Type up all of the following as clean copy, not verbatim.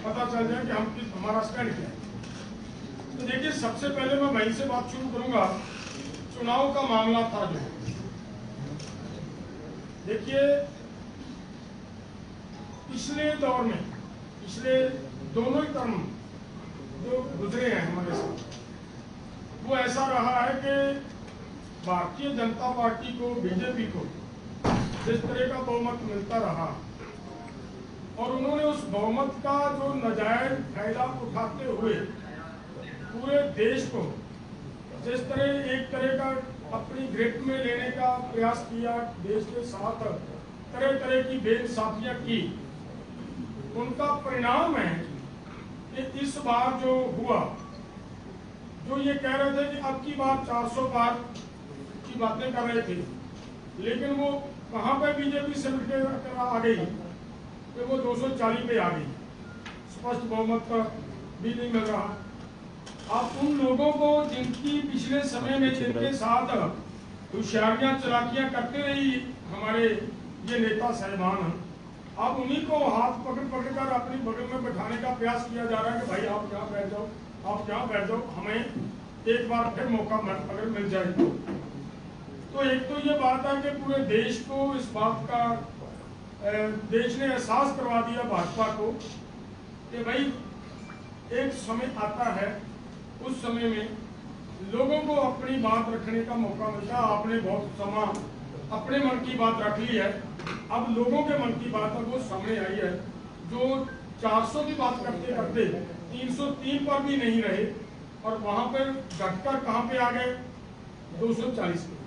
पता चल जाए कि हमारा स्टैंड क्या है। तो देखिए, सबसे पहले मैं वहीं से बात शुरू करूंगा। चुनाव का मामला था जो, देखिए पिछले दौर में, पिछले दोनों ही टर्म जो गुजरे हैं हमारे साथ, वो ऐसा रहा है कि भारतीय जनता पार्टी को, बीजेपी को जिस तरह का बहुमत मिलता रहा और उन्होंने उस बहुमत का जो नाजायज फायदा उठाते हुए पूरे देश को जिस तरह एक तरह का अपनी ग्रिप में लेने का प्रयास किया, देश के साथ तरह तरह की बेइंसाफियां की, उनका परिणाम है कि इस बार जो हुआ, जो ये कह रहे थे कि अब की बार 400 पार की बातें कर रहे थे, लेकिन वो कहाँ पे बीजेपी से मिलकर आ गई कि वो 240 पे आ गई, स्पष्ट बहुमत भी नहीं मिल रहा। आप उन लोगों को जिनकी पिछले समय में जिनके साथ होशियारियां चलाकियां करते रही हमारे ये नेता साहिबान, अब उन्हीं को हाथ पकड़ पकड़ कर अपनी बगल में बैठाने का प्रयास किया जा रहा है कि भाई आप यहाँ बैठ जाओ, आप यहाँ बैठ जाओ, हमें एक बार फिर मौका अगर मिल जाए तो एक तो ये बात है कि पूरे देश को इस बात का देश ने एहसास करवा दिया भाजपा को कि भाई एक समय आता है, उस समय में लोगों को अपनी बात रखने का मौका मिलता है। आपने बहुत समय अपने मन की बात रख ली है, अब लोगों के मन की बात है वो सामने आई है। जो 400 की बात करते करते 303 पर भी नहीं रहे और वहां पर घटकर कहां पे आ गए, 240 पे।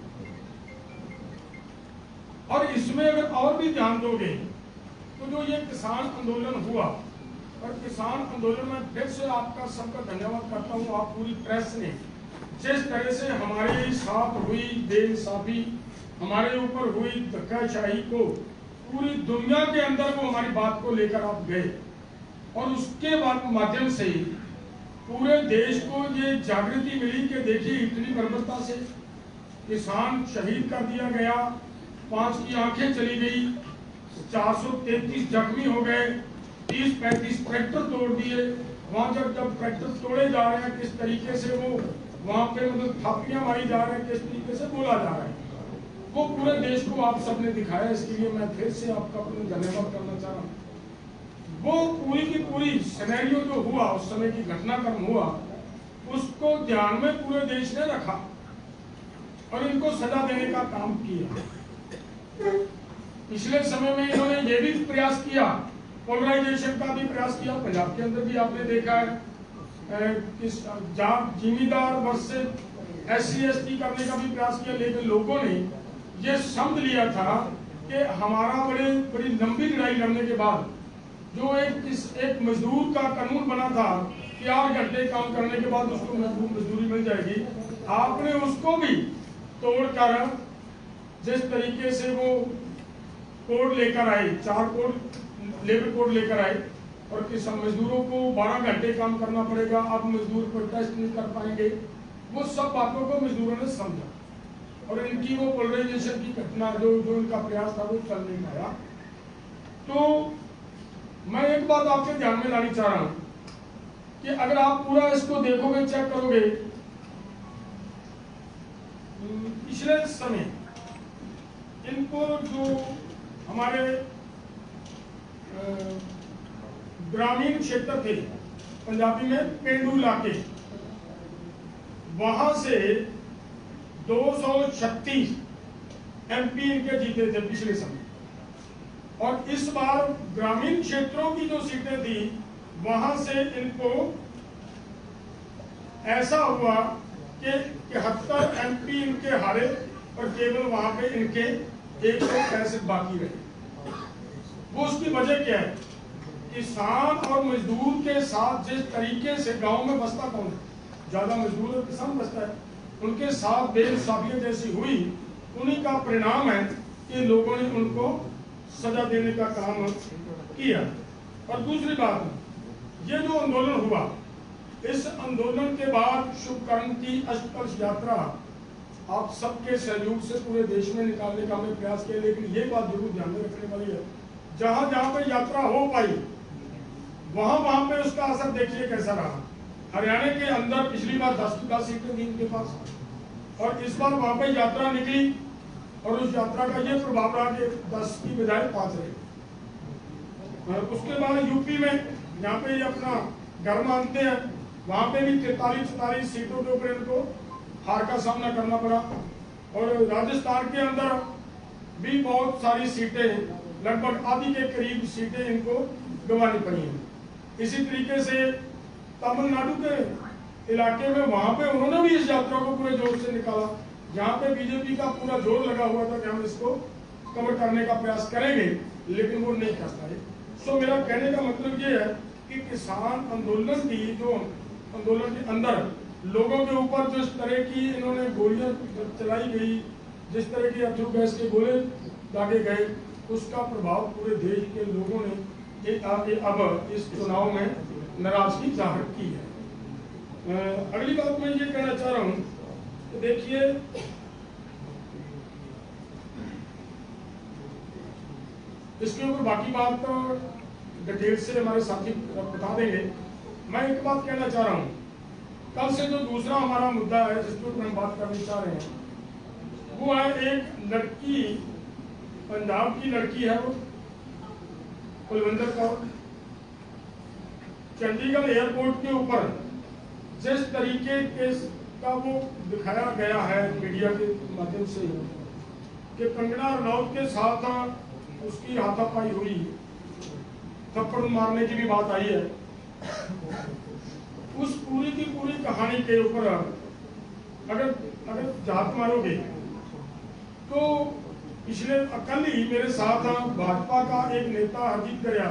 और इसमें अगर और भी ध्यान दोगे तो जो ये किसान आंदोलन हुआ, और किसान आंदोलन में फिर से आपका सबका धन्यवाद करता हूँ, आप पूरी प्रेस ने जिस तरह से हमारे साथ हुई बेइंसाफी, हमारे ऊपर हुई धक्काशाही को पूरी दुनिया के अंदर वो हमारी बात को लेकर आप गए और उसके बाद माध्यम से पूरे देश को ये जागृति मिली कि देखिए इतनी बर्बरता से किसान शहीद कर दिया गया, 5 की आंखें चली गई, 433 जख्मी हो गए, 30-35 ट्रैक्टर तोड़ दिए। वहां जब ट्रैक्टर तोड़े जा रहे हैं, किस तरीके से वो वहां पे मतलब थापियां मारी जा रहे हैं, किस तरीके से बोला जा रहा है, वो पूरे देश को आप सबने दिखाया। इसके लिए मैं फिर से आपका धन्यवाद करना चाह रहा हूँ। वो पूरी की पूरी सिनेरियो जो हुआ, उस समय की घटनाक्रम हुआ, उसको ध्यान में पूरे देश ने रखा और इनको सजा देने का काम किया। पिछले समय में इन्होंने ये भी प्रयास किया, पोलराइजेशन का भी प्रयास किया। पंजाब के अंदर भी आपने देखा है कि जिम्मेदार वर्ग से SC/ST करने का भी प्रयास किया, लेकिन लोगों ने ये समझ लिया था कि हमारा बड़ी लंबी लड़ाई लड़ने के बाद जो एक मजदूर का कानून बना था कि 8 घंटे काम करने के बाद उसको मजदूरी मिल जाएगी, आपने उसको भी तोड़कर जिस तरीके से वो कोड लेकर आए, 4 कोड लेबर कोड लेकर आए और किसान मजदूरों को 12 घंटे काम करना पड़ेगा, अब मजदूर प्रोटेस्ट नहीं कर पाएंगे, वो सब बातों को मजदूरों ने समझा और इनकी वो पोलराइजेशन की घटना जो इनका प्रयास था वो चल नहीं पाया। तो मैं एक बात आपके ध्यान में लानी चाह रहा हूं कि अगर आप पूरा इसको देखोगे, चेक करोगे, पिछले समय इनको जो हमारे ग्रामीण क्षेत्र थे, पंजाबी में पेंडू इलाके, वहां से 236 MP इनके जीते थे पिछले समय। और इस बार ग्रामीण क्षेत्रों की जो सीटें थी वहां से इनको ऐसा हुआ कि 71 MP इनके हारे और केवल वहां पे इनके 165 बाकी रहे। वो उसकी वजह क्या है? किसान और मजदूर के साथ जिस तरीके से गांव में बसता कौन है? ज्यादा मजदूर और किसान बसता है, उनके साथ बेइंसाफियत जैसी हुई, उन्हीं का परिणाम है कि लोगों ने उनको सजा देने का काम किया। और दूसरी बात, ये जो आंदोलन हुआ, इस आंदोलन के बाद शुभकर्ण की अष्टकलश यात्रा आप सबके सहयोग से पूरे देश में निकालने का हमने प्रयास किया। लेकिन ये बात जरूर ध्यान में रखने वाली है, जहां जहां पर यात्रा हो पाई वहां पे उसका असर देखिए कैसा रहा। हरियाणा के अंदर पिछली बार 10 की 10 सीटें थी इनके पास, और इस बार वहां पे यात्रा निकली और उस यात्रा का ये प्रभाव रहा कि 10 की बजाय 5 रहे। उसके बाद यूपी में जहाँ पे ये अपना घर मानते हैं, वहां पे भी 43-44 सीटों के ऊपर इनको हार का सामना करना पड़ा। और राजस्थान के अंदर भी बहुत सारी सीटें, लगभग आधी के करीब सीटें इनको गंवानी पड़ी हैं। इसी तरीके से तमिलनाडु के इलाके में वहां पे उन्होंने भी इस यात्रा को पूरे जोर से निकाला, जहां पे बीजेपी का पूरा जोर लगा हुआ था कि हम इसको कवर करने का प्रयास करेंगे, लेकिन वो नहीं कर पाए। सो मेरा कहने का मतलब ये है कि किसान आंदोलन की जो आंदोलन के अंदर लोगों के ऊपर जो इस तरह की इन्होंने गोलियां चलाई गई, जिस तरह की अथरू गैस के गोले दागे गए, उसका प्रभाव पूरे देश के लोगों ने अब इस चुनाव में नाराजगी जाहिर की है। अगली बात मैं ये कहना चाह रहा हूं कि देखिए, इसके ऊपर बाकी बात तो डिटेल से हमारे साथी बता देंगे। मैं एक बात कहना चाह रहा हूं, कल से जो दूसरा हमारा मुद्दा है जिसके ऊपर हम बात करना चाह रहे हैं, वो है एक लड़की, पंजाब की लड़की है, वो कुलविंदर कौर, चंडीगढ़ एयरपोर्ट के ऊपर जिस तरीके के का वो दिखाया गया है मीडिया के माध्यम से कि कंगना रनौत के साथ उसकी हाथापाई हुई, थप्पड़ मारने की भी बात आई है। उस पूरी की पूरी कहानी के ऊपर अगर जात मारोगे तो पिछले कल ही मेरे साथ भाजपा का एक नेता हरजीत गरिया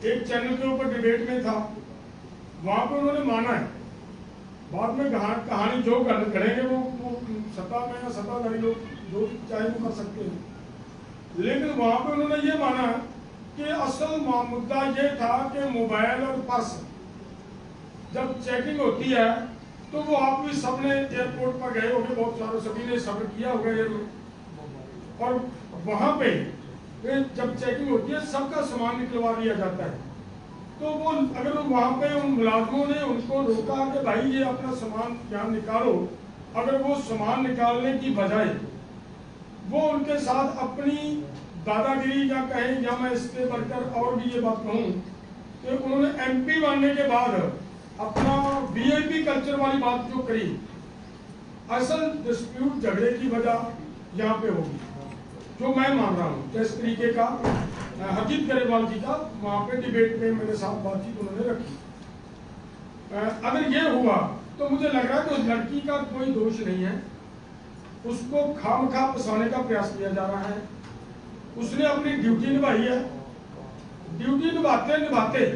एक चैनल के ऊपर डिबेट में था, वहां पर उन्होंने माना है, बाद में कहानी जो करेंगे वो सत्ता में या सत्ताधारी लोग जो चाहे वो कर सकते हैं, लेकिन वहां पर उन्होंने ये माना कि असल मुद्दा ये था कि मोबाइल और पर्स जब चेकिंग होती है तो वो आप भी सबने एयरपोर्ट पर गए होंगे, बहुत सारे सभी ने सब्र किया होगा, और वहां पे जब चेकिंग होती है सबका सामान निकलवा लिया जाता है। तो वो अगर वहां पे उन मुलाजमों ने उनको रोका कि भाई ये अपना सामान यहाँ निकालो, अगर वो सामान निकालने की बजाय वो उनके साथ अपनी दादागिरी या कहें, या मैं इसके बढ़कर और भी ये बात कहूँ कि उन्होंने MP बनने के बाद अपना VIP कल्चर वाली बात जो करी, असल डिस्प्यूट झगड़े की वजह यहाँ पे होगी, जो मैं मान रहा हूँ। जिस तरीके का हरजीत गरेवाल जी का वहां पे डिबेट में मेरे साथ बातचीत उन्होंने रखी, अगर ये हुआ तो मुझे लग रहा है कि उस लड़की का कोई दोष नहीं है, उसको खामखा फंसाने का प्रयास किया जा रहा है। उसने अपनी ड्यूटी निभाई है, ड्यूटी निभाते निभाते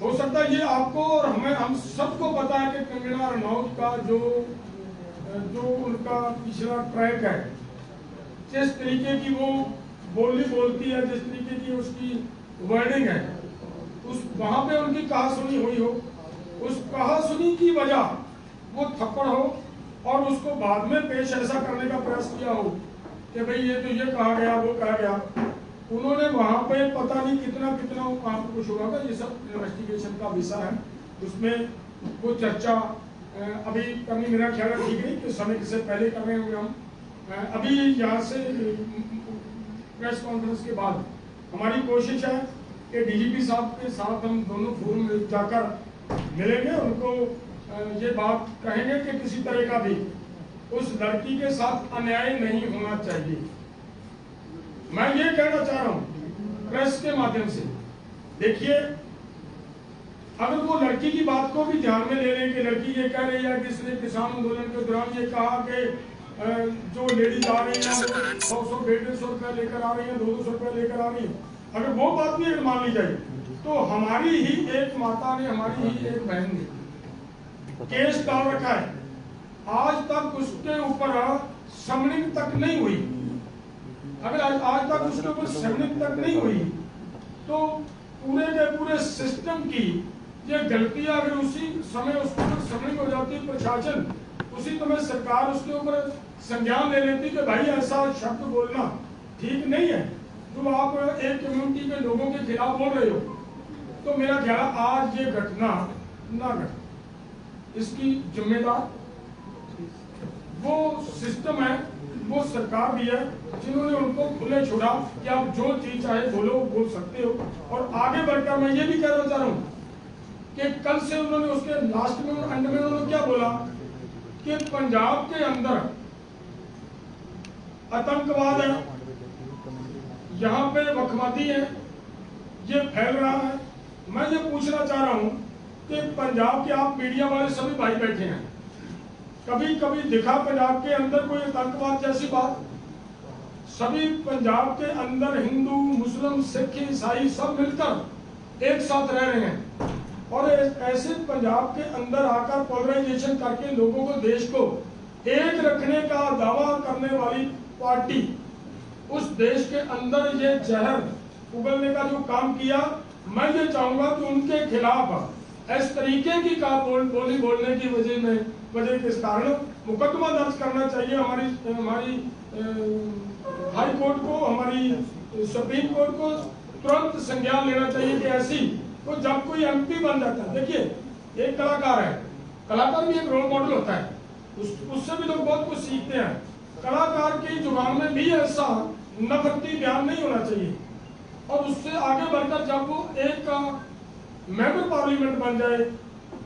हो सकता है ये आपको और हम सबको पता है कि कंगना रनौत का जो उनका पिछला ट्रैक है, जिस तरीके की वो बोलती है, जिस तरीके की उसकी वर्डिंग है, उस वहां पे उनकी कहासुनी हुई हो, उस कहासुनी की वजह वो थप्पड़ हो और उसको बाद में पेश ऐसा करने का प्रयास किया हो कि भाई ये तो ये कहा गया वो कहा गया। उन्होंने वहां पे पता नहीं कितना आपको कुछ होगा, ये सब इन्वेस्टिगेशन का विषय है, उसमें वो चर्चा अभी करनी मेरा ख्याल ठीक नहीं कि समय से पहले कर रहे होंगे हम। अभी यहाँ से प्रेस कॉन्फ्रेंस के बाद हमारी कोशिश है कि DGP साहब के साथ हम दोनों फोरम में जाकर मिलेंगे, उनको ये बात कहेंगे कि किसी तरह का भी उस लड़की के साथ अन्याय नहीं होना चाहिए। मैं ये कहना चाह रहा हूं प्रेस के माध्यम से, देखिए अगर वो लड़की की बात को भी ध्यान में ले लें कि लड़की ये कह रही है कि इसने किसान आंदोलन के दौरान ये कहा कि जो लेडीज आ रही है 100-150 रुपया लेकर आ रही है, 200 रुपया लेकर आ रही है, अगर वो बात भी अगर मान ली जाए तो हमारी ही एक माता ने, हमारी ही एक बहन ने केस डाल रखा है, आज तक उसके ऊपर समनिंग तक नहीं हुई। अगर आज तक उसके ऊपर समनिंग तक नहीं हुई तो पूरे के पूरे सिस्टम की ये गलतियां अगर उसी समय उसके ऊपर समनिंग हो जाती, प्रशासन उसी समय सरकार उसके ऊपर संज्ञान ले लेती कि भाई ऐसा शब्द बोलना ठीक नहीं है, जो आप एक कम्युनिटी के लोगों के खिलाफ बोल रहे हो, तो मेरा ख्याल है आज ये घटना ना घटे, इसकी जिम्मेदार वो सिस्टम है, वो सरकार भी है जिन्होंने उनको खुले छोड़ा कि आप जो चीज चाहे बोलो, बोल सकते हो। और आगे बढ़कर मैं ये भी कहना चाह रहा हूँ कि कल से उन्होंने उसके लास्ट में एंड में उन्होंने क्या बोला कि पंजाब के अंदर आतंकवाद है, यहाँ पे वखवादी है, ये फैल रहा है। मैं ये पूछना चाह रहा हूँ कि पंजाब के आप मीडिया वाले सभी भाई बैठे हैं, कभी कभी दिखा पंजाब के अंदर कोई आतंकवाद जैसी बात? सभी पंजाब के अंदर हिंदू, मुस्लिम, सिख, ईसाई सब मिलकर एक साथ रह रहे हैं, और ऐसे पंजाब के अंदर आकर पोलराइजेशन करके लोगों को, देश को एक रखने का दावा करने वाली पार्टी उस देश के अंदर ये जहर उगलने का जो काम किया, मैं ये चाहूंगा कि उनके खिलाफ इस तरीके की बोली बोलने की वजह के कारण मुकदमा दर्ज करना चाहिए। हमारी हाई कोर्ट को, हमारी सुप्रीम कोर्ट को तुरंत संज्ञान लेना चाहिए कि ऐसी तो जब कोई एमपी बन जाता है, देखिए एक कलाकार है, कलाकार भी एक रोल मॉडल होता है, उससे भी लोग बहुत कुछ सीखते हैं। कलाकार की जुबान में भी ऐसा नफरती बयान नहीं होना चाहिए, और उससे आगे बढ़कर जब वो एक मेंबर पार्लियामेंट बन जाए,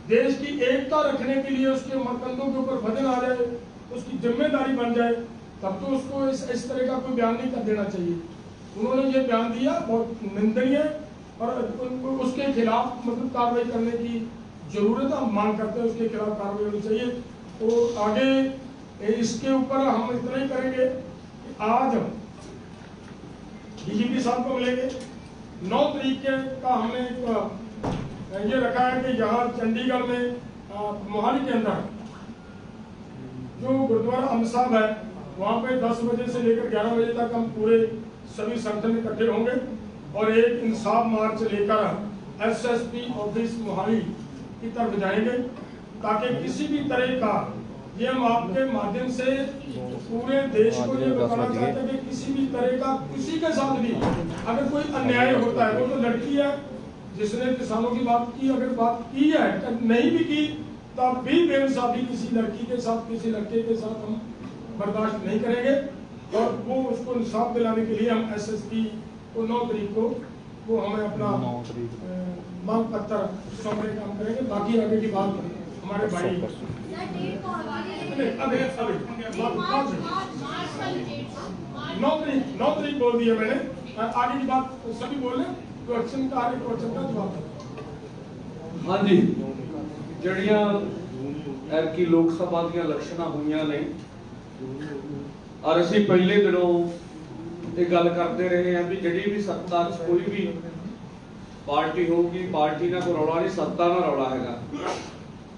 देश की एकता रखने के लिए उसके कंधों के ऊपर वजन आ जाए, उसकी जिम्मेदारी बन जाए, तब तो उसको इस तरह का कोई बयान नहीं कर देना चाहिए। उन्होंने ये बयान दिया, बहुत निंदनीय, और उसके खिलाफ मतलब कार्रवाई करने की जरूरत है। हम मांग करते हैं उसके खिलाफ कार्रवाई होनी चाहिए। तो आगे इसके ऊपर हम इतना ही करेंगे कि आज डीजीपी साहब को मिलेंगे। 9 तरीके का हमने ये रखा है कि यहाँ चंडीगढ़ में मोहाली के अंदर जो गुरुद्वारा अमृत साहब है, वहाँ पे 10 बजे से लेकर 11 बजे तक हम पूरे सभी संगठन इकट्ठे होंगे, और एक इंसाफ मार्च लेकर एसएसपी ऑफिस मोहाली की तरफ जाएंगे, ताकि किसी भी तरह का, ये हम आपके माध्यम से पूरे देश को ये बताना चाहते हैं कि किसी भी तरह का किसी के साथ भी अगर कोई अन्याय होता है, वो तो लड़की है जिसने किसानों की बात की, अगर बात की है, नहीं भी की, तब भी बेइंसाफी किसी लड़की के साथ, किसी लड़के के साथ हम बर्दाश्त नहीं करेंगे। और वो उसको इंसाफ दिलाने के लिए हम एसएसपी को 9 तारीख को वो हमें अपना मांग पत्र सौंपने का काम करेंगे। बाकी आगे की बात हमारे भाई 9 तारीख बोल दिया मैंने, आगे की बात सभी बोल रहे, क्वेश्चन का आगे क्वेश्चन का जवाब। हाँ जी, जड़ियां एरकी लोक सभा दी इलेक्शनां हुई ने, और असीं पहले दिनों ये गल करते रहे हैं भी जिहड़ी भी सत्ता च कोई भी पार्टी होगी, पार्टी ना कोई रौला नहीं, सत्ता ना रौला हैगा।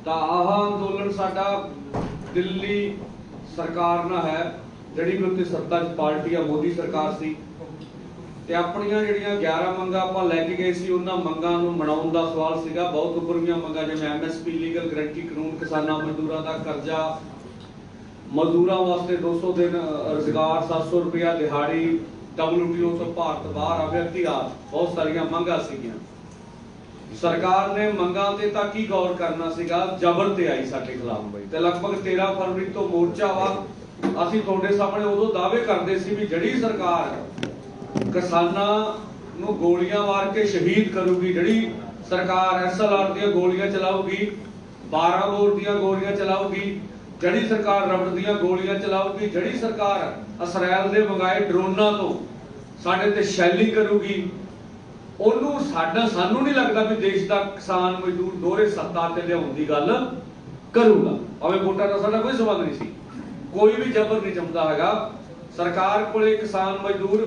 तो आह अंदोलन साडा दिल्ली सरकार ना है, जिहड़ी भी उत्ते सत्ता च पार्टी आ, मोदी सरकार सी, ते अपनियां जिहड़ियां 11 मंगां आपां लैके गए सी, उन्हां मंगां नूं मनाउण दा सवाल सीगा। बहुत उपरवीआं मंगां जिवें MSP लीगल गारंटी कानून, किसानां मजदूरां दा कर्जा, मजदूरां वास्ते 200 दिन रोजगार, 700 रुपया दिहाड़ी, WTO तो भारत बाहर आ, व्यक्तिगत बहुत सारियां मंगां सीगियां। सरकार ने मंगां ते तां की गौर करना सीगा, जबर ते आई साडे खिलाफ बई, ते लगभग 13 फरवरी तो मोर्चा वा। ਅਸੀਂ ਤੁਹਾਡੇ ਸਾਹਮਣੇ ਉਦੋਂ ਦਾਅਵੇ ਕਰਦੇ ਸੀ ਵੀ ਜਿਹੜੀ ਸਰਕਾਰ ਕਿਸਾਨਾਂ ਨੂੰ ਗੋਲੀਆਂ ਮਾਰ ਕੇ ਸ਼ਹੀਦ ਕਰੂਗੀ, ਜਿਹੜੀ ਸਰਕਾਰ SLR ਦੀਆਂ ਗੋਲੀਆਂ ਚਲਾਊਗੀ, 12 ਬੋਰ ਦੀਆਂ ਗੋਲੀਆਂ ਚਲਾਊਗੀ, ਜਿਹੜੀ ਸਰਕਾਰ ਰਬੜ ਦੀਆਂ ਗੋਲੀਆਂ ਚਲਾਊਗੀ, ਜਿਹੜੀ ਸਰਕਾਰ ਇਸਰਾਇਲ ਦੇ ਮੰਗਾਏ ਡਰੋਨਾਂ ਤੋਂ ਸਾਡੇ ਤੇ ਸ਼ੈਲਿੰਗ ਕਰੂਗੀ, ਉਹਨੂੰ ਸਾਨੂੰ ਨਹੀਂ ਲੱਗਦਾ ਵੀ ਦੇਸ਼ ਦਾ ਕਿਸਾਨ ਮਜ਼ਦੂਰ ਦੋਹਰੇ ਸੱਤਾ ਤੇ ਲਿਆਉਣ ਦੀ ਗੱਲ ਕਰੂਗਾ। ਭਾਵੇਂ ਵੋਟਾਂ ਦਾ ਸਾਡਾ ਕੋਈ ਸਬੰਧ ਨਹੀਂ ਸੀ, कोई भी जबर नहीं जमता है। सरकार को किसान मजदूर